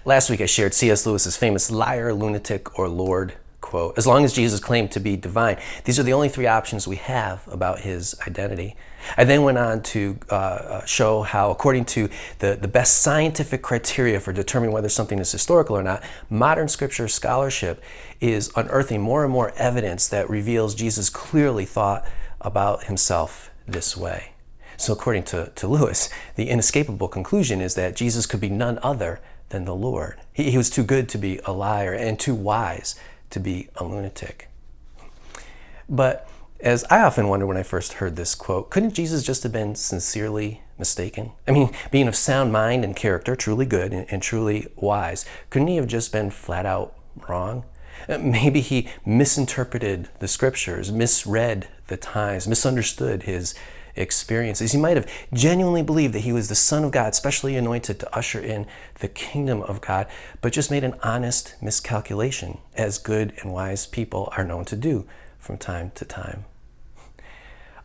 Last week I shared C.S. Lewis's famous liar, lunatic, or Lord quote. As long as Jesus claimed to be divine, these are the only three options we have about his identity. I then went on to show how, according to the best scientific criteria for determining whether something is historical or not, modern scripture scholarship is unearthing more and more evidence that reveals Jesus clearly thought about himself this way. So according to Lewis, the inescapable conclusion is that Jesus could be none other than the Lord. He was too good to be a liar and too wise to be a lunatic. But as I often wonder when I first heard this quote, couldn't Jesus just have been sincerely mistaken? I mean, being of sound mind and character, truly good and truly wise, couldn't he have just been flat out wrong? Maybe he misinterpreted the scriptures, misread the times, misunderstood his experiences. He might have genuinely believed that he was the Son of God, specially anointed to usher in the kingdom of God, but just made an honest miscalculation, as good and wise people are known to do from time to time.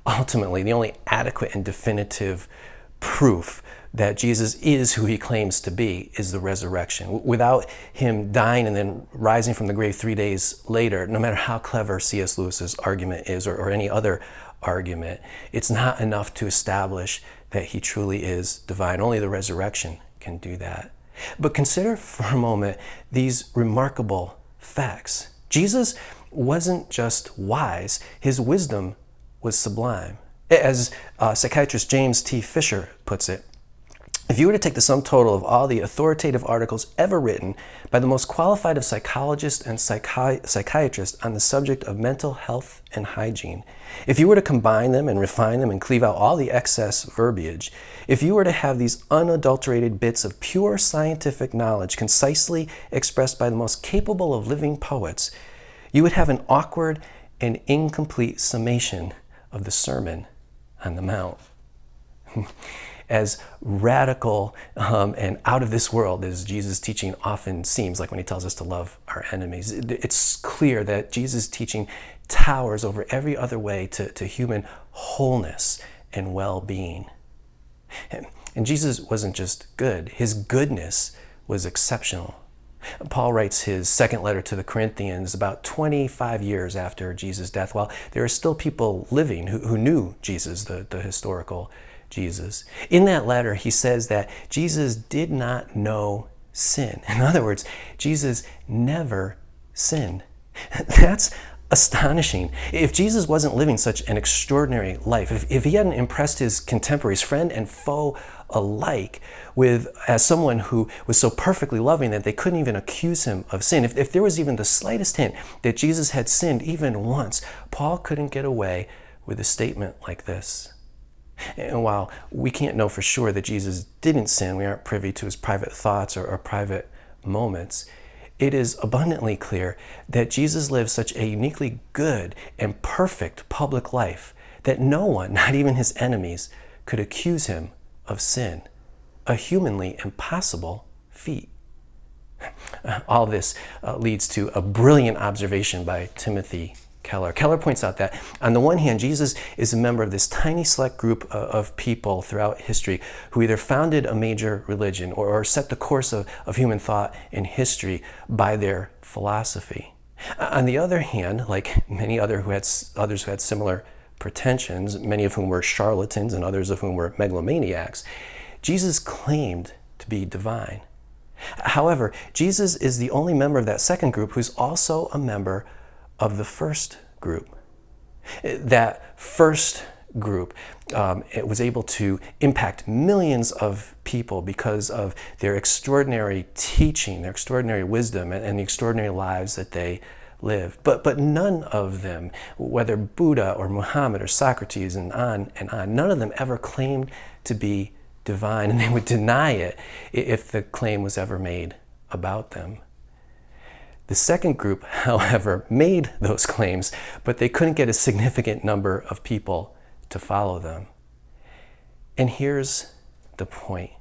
Ultimately, the only adequate and definitive proof that Jesus is who he claims to be is the resurrection. Without him dying and then rising from the grave 3 days later, no matter how clever C.S. Lewis's argument is or any other argument, it's not enough to establish that he truly is divine. Only the resurrection can do that. But consider for a moment these remarkable facts. Jesus wasn't just wise, his wisdom was sublime. As psychiatrist James T. Fisher puts it, if you were to take the sum total of all the authoritative articles ever written by the most qualified of psychologists and psychiatrists on the subject of mental health and hygiene, if you were to combine them and refine them and cleave out all the excess verbiage, if you were to have these unadulterated bits of pure scientific knowledge concisely expressed by the most capable of living poets, you would have an awkward and incomplete summation of the Sermon on the Mount. As radical and out of this world as Jesus' teaching often seems, like when he tells us to love our enemies, it's clear that Jesus' teaching towers over every other way to human wholeness and well-being. And Jesus wasn't just good, his goodness was exceptional. Paul writes his second letter to the Corinthians about 25 years after Jesus' death, while there are still people living who knew Jesus, the historical Jesus. In that letter, he says that Jesus did not know sin. In other words, Jesus never sinned. That's astonishing. If Jesus wasn't living such an extraordinary life, if he hadn't impressed his contemporaries, friend and foe alike, as someone who was so perfectly loving that they couldn't even accuse him of sin, if there was even the slightest hint that Jesus had sinned even once, Paul couldn't get away with a statement like this. And while we can't know for sure that Jesus didn't sin, we aren't privy to his private thoughts or private moments, it is abundantly clear that Jesus lived such a uniquely good and perfect public life that no one, not even his enemies, could accuse him of sin, a humanly impossible feat. All this leads to a brilliant observation by Timothy Keller. Keller points out that, on the one hand, Jesus is a member of this tiny select group of people throughout history who either founded a major religion or set the course of human thought in history by their philosophy. On the other hand, like many others who had similar pretensions, many of whom were charlatans and others of whom were megalomaniacs, Jesus claimed to be divine. However, Jesus is the only member of that second group who's also a member of the first group. That first group it was able to impact millions of people because of their extraordinary teaching, their extraordinary wisdom, and the extraordinary lives that they lived. But none of them, whether Buddha or Muhammad or Socrates and on, none of them ever claimed to be divine, and they would deny it if the claim was ever made about them. The second group, however, made those claims, but they couldn't get a significant number of people to follow them. And here's the point.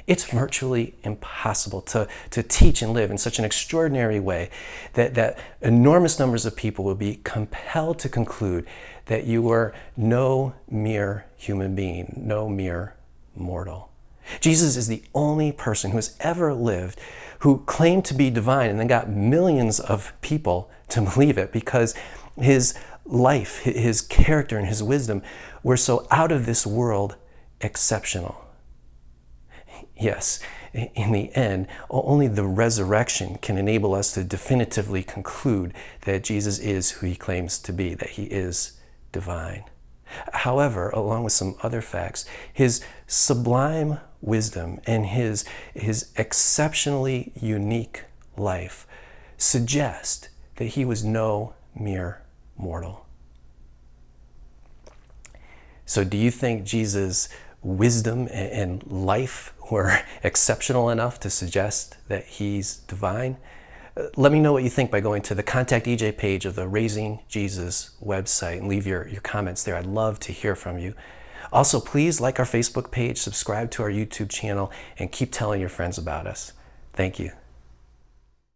It's virtually impossible to teach and live in such an extraordinary way that enormous numbers of people will be compelled to conclude that you are no mere human being, no mere mortal. Jesus is the only person who has ever lived who claimed to be divine and then got millions of people to believe it because his life, his character, and his wisdom were so out of this world exceptional. Yes, in the end, only the resurrection can enable us to definitively conclude that Jesus is who he claims to be, that he is divine. However, along with some other facts, his sublime wisdom and his exceptionally unique life suggest that he was no mere mortal. So do you think Jesus' wisdom and life were exceptional enough to suggest that he's divine? Let me know what you think by going to the Contact EJ page of the Raising Jesus website and leave your comments there. I'd love to hear from you. Also, please like our Facebook page, subscribe to our YouTube channel, and keep telling your friends about us. Thank you.